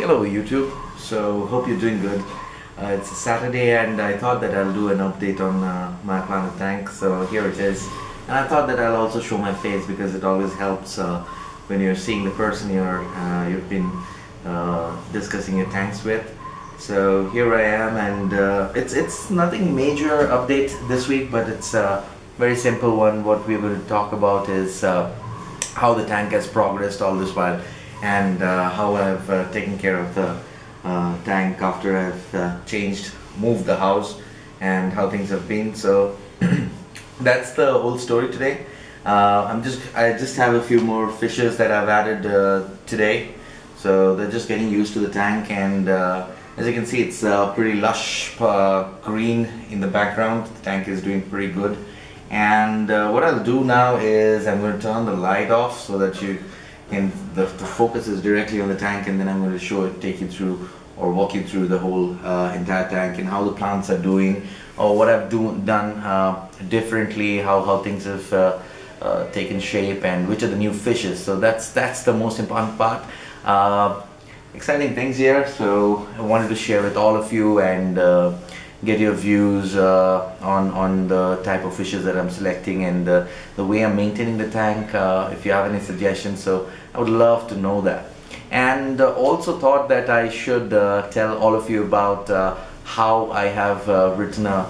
Hello YouTube, so hope you're doing good. It's a Saturday and I thought that I'll do an update on my planet tank, so here it is. And I thought that I'll also show my face because it always helps when you're seeing the person you've been discussing your tanks with. So here I am, and it's nothing major update this week, but it's a very simple one. What we're going to talk about is how the tank has progressed all this while, and how I've taken care of the tank after I've moved the house, and how things have been. So that's the whole story today. I just have a few more fishes that I've added today, so they're just getting used to the tank, and as you can see, it's pretty lush green in the background. The tank is doing pretty good. And what I'll do now is I'm going to turn the light off so that the focus is directly on the tank, and then I'm going to take you through or walk you through the whole entire tank and how the plants are doing, or what I've done differently, how things have taken shape, and which are the new fishes. So that's the most important part. Exciting things here, so I wanted to share with all of you and get your views on the type of fishes that I'm selecting, and the way I'm maintaining the tank. If you have any suggestions, so I would love to know that. And also thought that I should tell all of you about how I have written a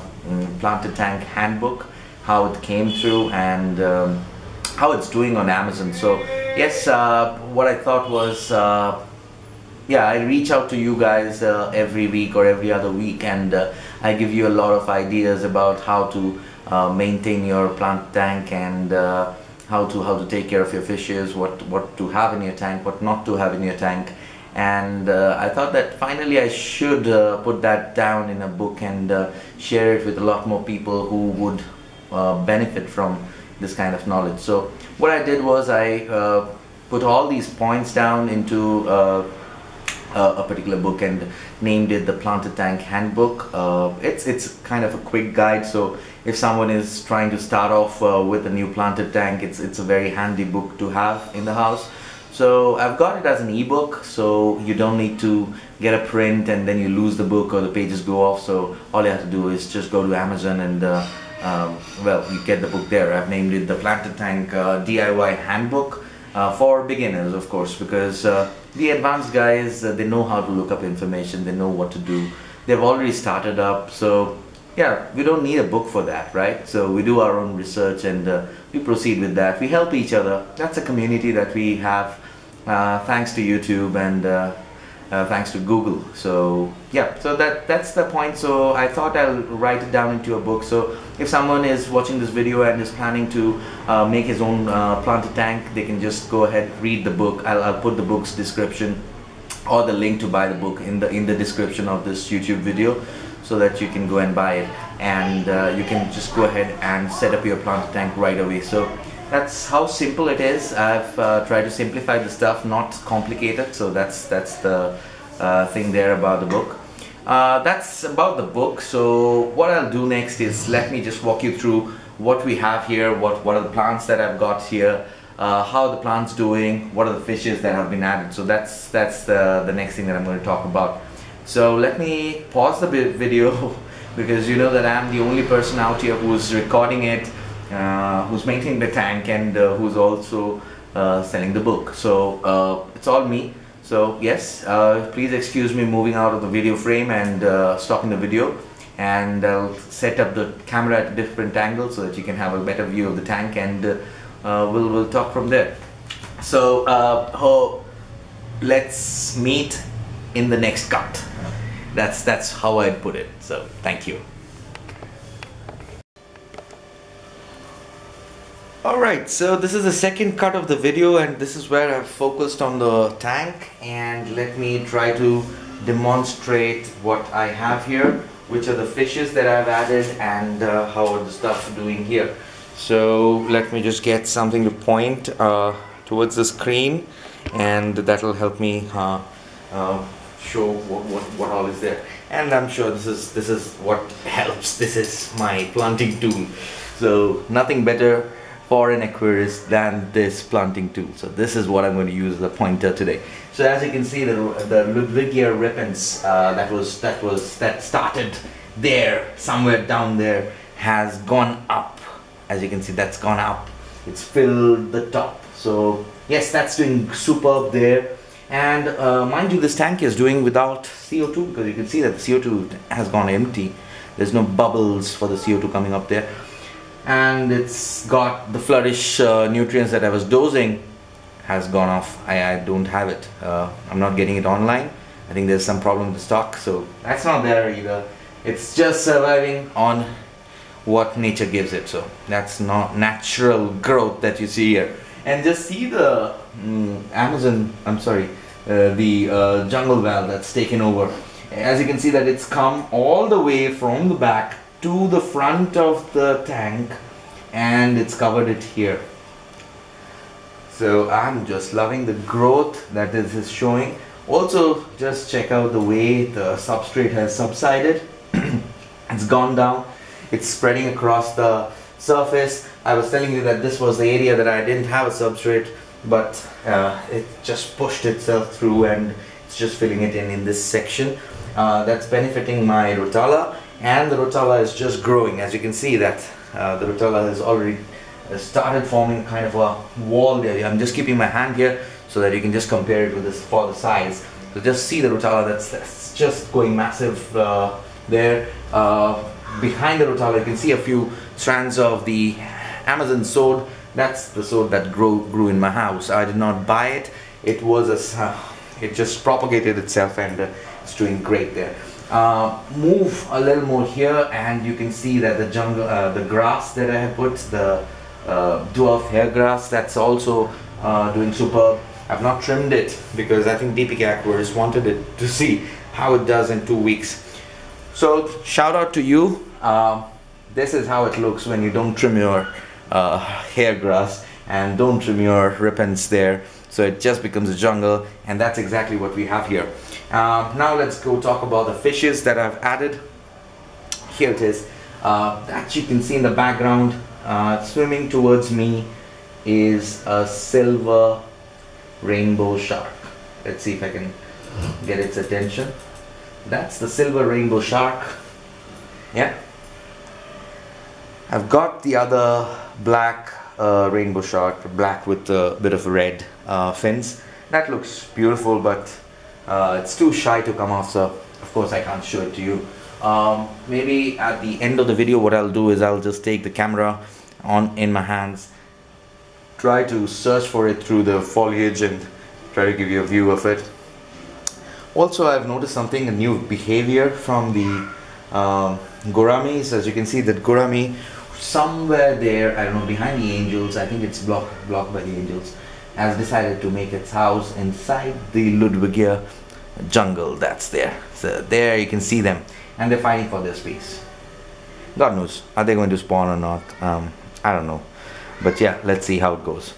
planted tank handbook, how it came through, and how it's doing on Amazon. So yes, what I thought was, yeah, I reach out to you guys every week or every other week, and I give you a lot of ideas about how to maintain your plant tank, and how to take care of your fishes, what to have in your tank, what not to have in your tank. And I thought that finally I should put that down in a book and share it with a lot more people who would benefit from this kind of knowledge. So what I did was I put all these points down into a particular book and named it the Planted Tank Handbook. It's kind of a quick guide, so if someone is trying to start off with a new planted tank, it's a very handy book to have in the house. So I've got it as an ebook, so you don't need to get a print and then you lose the book or the pages go off. So all you have to do is just go to Amazon and well, you get the book there. I've named it the Planted Tank DIY Handbook. For beginners, of course, because the advanced guys, they know how to look up information, they know what to do, they've already started up. So yeah, we don't need a book for that, right? So we do our own research, and we proceed with that. We help each other. That's a community that we have thanks to YouTube and thanks to Google. So yeah, so that's the point. So I thought I'll write it down into a book, so if someone is watching this video and is planning to make his own planted tank, they can just go ahead, read the book. I'll put the book's description or the link to buy the book in the description of this YouTube video, so that you can go and buy it, and you can just go ahead and set up your planted tank right away. So that's how simple it is. I've tried to simplify the stuff, not complicated. So that's the thing there about the book. That's about the book. So what I'll do next is, let me just walk you through what we have here, what are the plants that I've got here, how the plant's doing, what are the fishes that have been added. So that's the next thing that I'm going to talk about. So let me pause the video because you know that I'm the only person out here who's recording it, who's maintaining the tank, and who's also selling the book. So it's all me. So yes, please excuse me moving out of the video frame and stopping the video, and I'll set up the camera at a different angle so that you can have a better view of the tank, and we'll talk from there. So let's meet in the next cut. That's how I'd put it. So thank you. Alright, so this is the second cut of the video, and this is where I've focused on the tank, and let me try to demonstrate what I have here, which are the fishes that I've added, and how are the stuff doing here. So let me just get something to point towards the screen, and that'll help me show what all is there. And I'm sure this is what helps. This is my planting tool. So nothing better for an aquarist than this planting tool. So this is what I'm going to use as a pointer today. So as you can see, the Ludwigia repens that started there, somewhere down there, has gone up. As you can see, that's gone up. It's filled the top. So yes, that's doing superb there. And mind you, this tank is doing without CO2, because you can see that the CO2 has gone empty. There's no bubbles for the CO2 coming up there. And it's got the flourish nutrients that I was dosing has gone off. I don't have it. I'm not getting it online. I think there's some problem with the stock, so that's not there either. It's just surviving on what nature gives it. So that's not natural growth that you see here. And just see the the jungle valve that's taken over. As you can see that it's come all the way from the back to the front of the tank, and it's covered it here. So I'm just loving the growth that this is showing. Also, just check out the way the substrate has subsided. It's gone down. It's spreading across the surface. I was telling you that this was the area that I didn't have a substrate, but it just pushed itself through, and it's just filling it in this section. That's benefiting my Rotala, and the Rotala is just growing. As you can see that the Rotala has already started forming kind of a wall there. I'm just keeping my hand here so that you can just compare it with this for the size. So just see the Rotala that's just going massive there. Behind the Rotala you can see a few strands of the Amazon sword. That's the sword that grew in my house. I did not buy it. It was it just propagated itself, and it's doing great there. Move a little more here, and you can see that the jungle, the grass that I have put, the dwarf hair grass, that's also doing superb. I've not trimmed it because I think DPK Aquarius wanted it to see how it does in 2 weeks. So shout out to you. This is how it looks when you don't trim your hair grass and don't trim your repens there. So it just becomes a jungle, and that's exactly what we have here. Now let's go talk about the fishes that I've added. Here it is. That you can see in the background, swimming towards me is a silver rainbow shark. Let's see if I can get its attention. That's the silver rainbow shark. Yeah. I've got the other black rainbow shark, black with a bit of red fins. That looks beautiful, but it's too shy to come off, so of course I can't show it to you. Maybe at the end of the video what I'll do is I'll just take the camera in my hands, try to search for it through the foliage, and try to give you a view of it. Also, I've noticed something, a new behavior from the gouramis. As you can see, that gourami somewhere there, I don't know, behind the angels, I think it's blocked by the angels, has decided to make its house inside the Ludwigia jungle that's there. So there you can see them, and they're fighting for their space. God knows, are they going to spawn or not? I don't know, but yeah, let's see how it goes.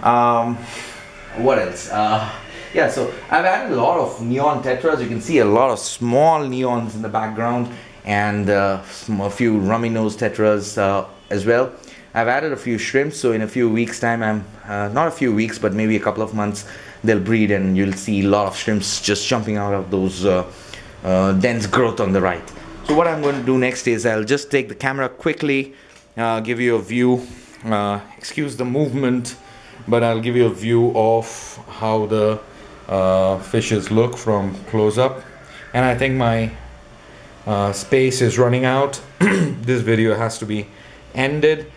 What else? Yeah, so I've added a lot of neon tetras. You can see a lot of small neons in the background, and a few rummy nose tetras as well. I've added a few shrimps, so in a few weeks time, not a few weeks, but maybe a couple of months, they'll breed, and you'll see a lot of shrimps just jumping out of those dense growth on the right. So what I'm going to do next is I'll just take the camera quickly, give you a view, excuse the movement, but I'll give you a view of how the fishes look from close up. And I think my space is running out. This video has to be ended.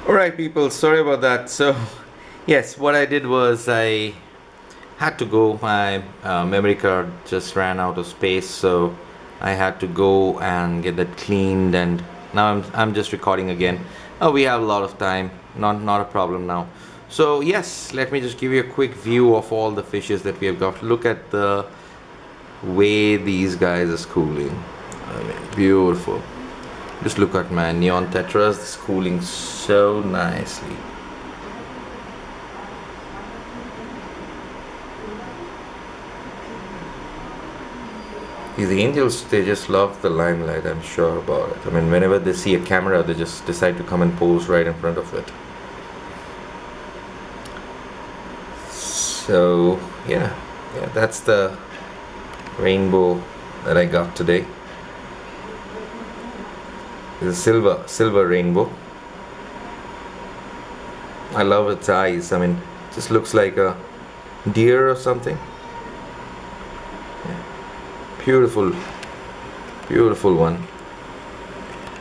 Alright people, sorry about that. So yes, what I did was I had to go, my memory card just ran out of space, so I had to go and get that cleaned, and now I'm just recording again. We have a lot of time, not a problem now. So yes, let me just give you a quick view of all the fishes that we have got. Look at the way these guys are schooling. I mean, beautiful. Just look at my neon tetras, it's schooling so nicely. These angels, they just love the limelight, I'm sure about it. I mean, whenever they see a camera, they just decide to come and pose right in front of it. So, yeah, that's the rainbow that I got today. It's a silver rainbow. I love its eyes. I mean, it just looks like a deer or something. Beautiful, beautiful one.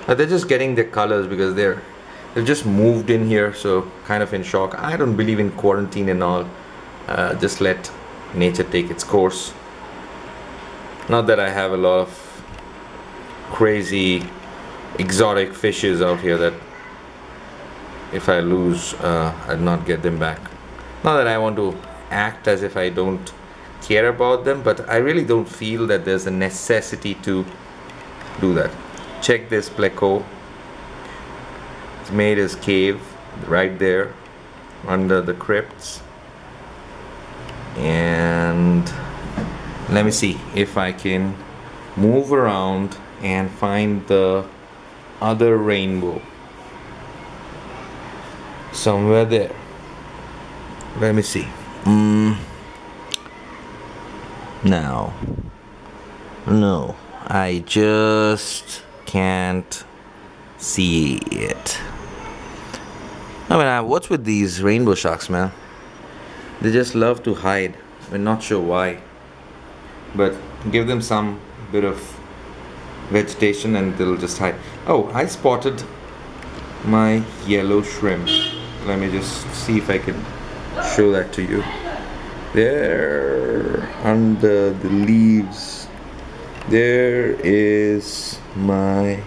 They're just getting their colors because they've just moved in here, so kind of in shock. I don't believe in quarantine and all. Just let nature take its course. Not that I have a lot of crazy exotic fishes out here that if I lose, I'd not get them back. Not that I want to act as if I don't care about them, but I really don't feel that there's a necessity to do that. Check this pleco. It's made his cave right there under the crypts. And let me see if I can move around and find the other rainbow somewhere there. Let me see. Now, no, I just can't see it. I mean, what's with these rainbow sharks, man? They just love to hide. We're not sure why, but give them some bit of vegetation and they'll just hide. Oh, I spotted my yellow shrimp. Let me just see if I can show that to you. There, under the leaves, there is my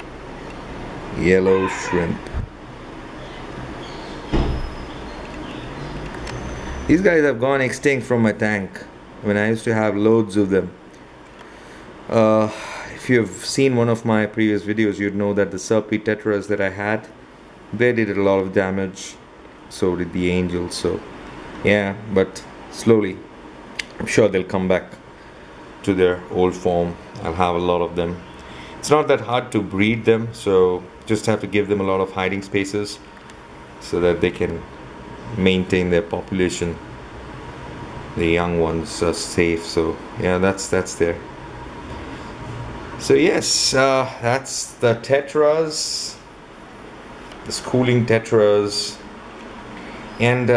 yellow shrimp. These guys have gone extinct from my tank when I used to have loads of them. If you've seen one of my previous videos, you'd know that the Serpy tetras that I had, they did a lot of damage. So did the angels. So yeah, but slowly I'm sure they'll come back to their old form. I'll have a lot of them. It's not that hard to breed them, so just have to give them a lot of hiding spaces so that they can maintain their population. The young ones are safe. So yeah, that's there. So yes, that's the tetras, the schooling tetras. And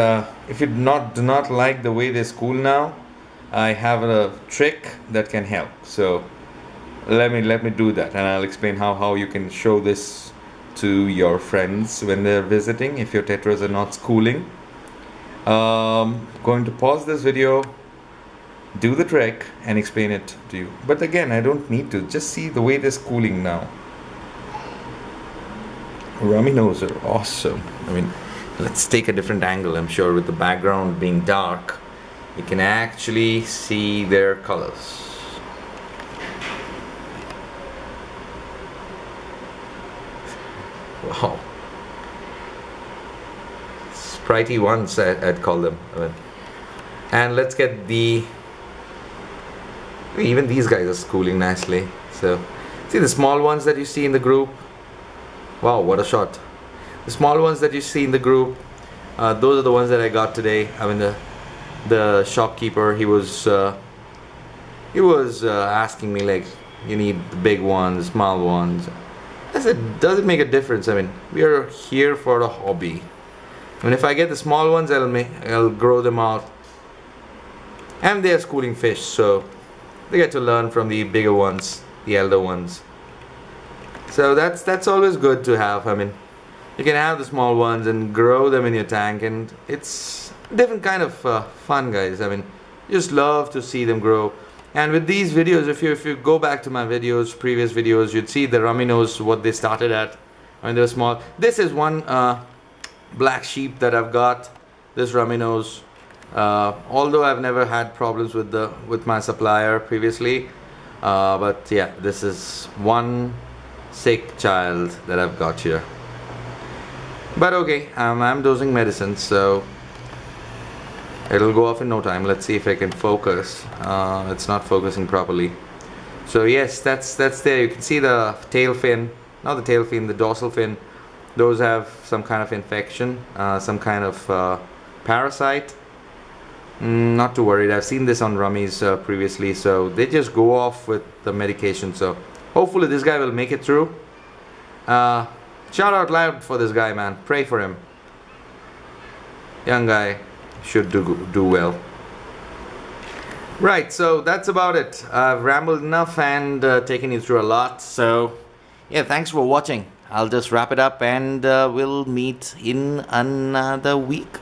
if you do not like the way they school now, I have a trick that can help. So let me do that, and I'll explain how you can show this to your friends when they're visiting if your tetras are not schooling. Going to pause this video, do the trick and explain it to you. But again, I don't need to, just see the way they're schooling now. Rummy nose are awesome. I mean, let's take a different angle. I'm sure with the background being dark, you can actually see their colors. Wow. Spritey ones, I'd call them. I mean, and let's get the... Even these guys are schooling nicely. So, see the small ones that you see in the group? Wow, what a shot. The small ones that you see in the group, those are the ones that I got today. I mean, the shopkeeper, he was asking me like, you need the big ones, small ones. I said, does it make a difference? I mean, we are here for a hobby. I mean, if I get the small ones, I'll grow them out. And they are schooling fish, so they get to learn from the bigger ones, the elder ones. So that's always good to have. I mean, you can have the small ones and grow them in your tank, and it's a different kind of fun, guys. I mean, just love to see them grow. And with these videos, if you go back to my videos, previous videos, you'd see the rummy nose, what they started at when they were small. This is one black sheep that I've got, this rummy nose. Although I've never had problems with my supplier previously, but yeah, this is one sick child that I've got here. But okay, I'm dosing medicine, so it'll go off in no time. Let's see if I can focus. It's not focusing properly. So yes, that's there. You can see the tail fin, not the tail fin, the dorsal fin. Those have some kind of infection, some kind of parasite. Not too worried. I've seen this on rummies previously, so they just go off with the medication. So hopefully this guy will make it through. Shout out loud for this guy, man. Pray for him. Young guy should do well. Right, so that's about it. I've rambled enough and taken you through a lot. So yeah, thanks for watching. I'll just wrap it up, and we'll meet in another week,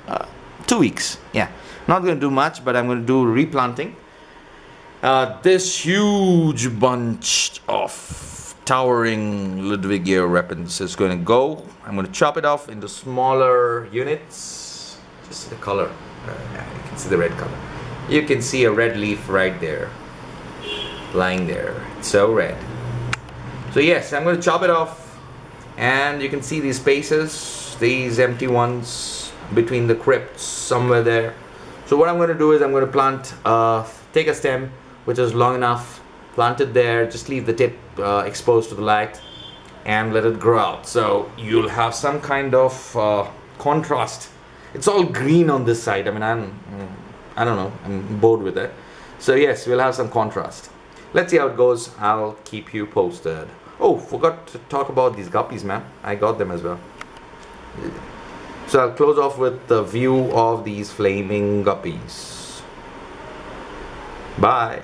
2 weeks. Yeah, not going to do much, but I'm going to do replanting. This huge bunch of towering Ludwigia repens is going to go. I'm going to chop it off into smaller units. Just the color. Yeah, you can see the red color. You can see a red leaf right there, lying there. It's so red. So yes, I'm going to chop it off, and you can see these spaces, these empty ones between the crypts somewhere there. So what I'm going to do is I'm going to plant, take a stem which is long enough, plant it there, just leave the tip exposed to the light, and let it grow out. So you'll have some kind of contrast. It's all green on this side. I mean, I don't know, I'm bored with it. So yes, we'll have some contrast. Let's see how it goes. I'll keep you posted. Oh, forgot to talk about these guppies, man. I got them as well. So I'll close off with the view of these flaming guppies. Bye.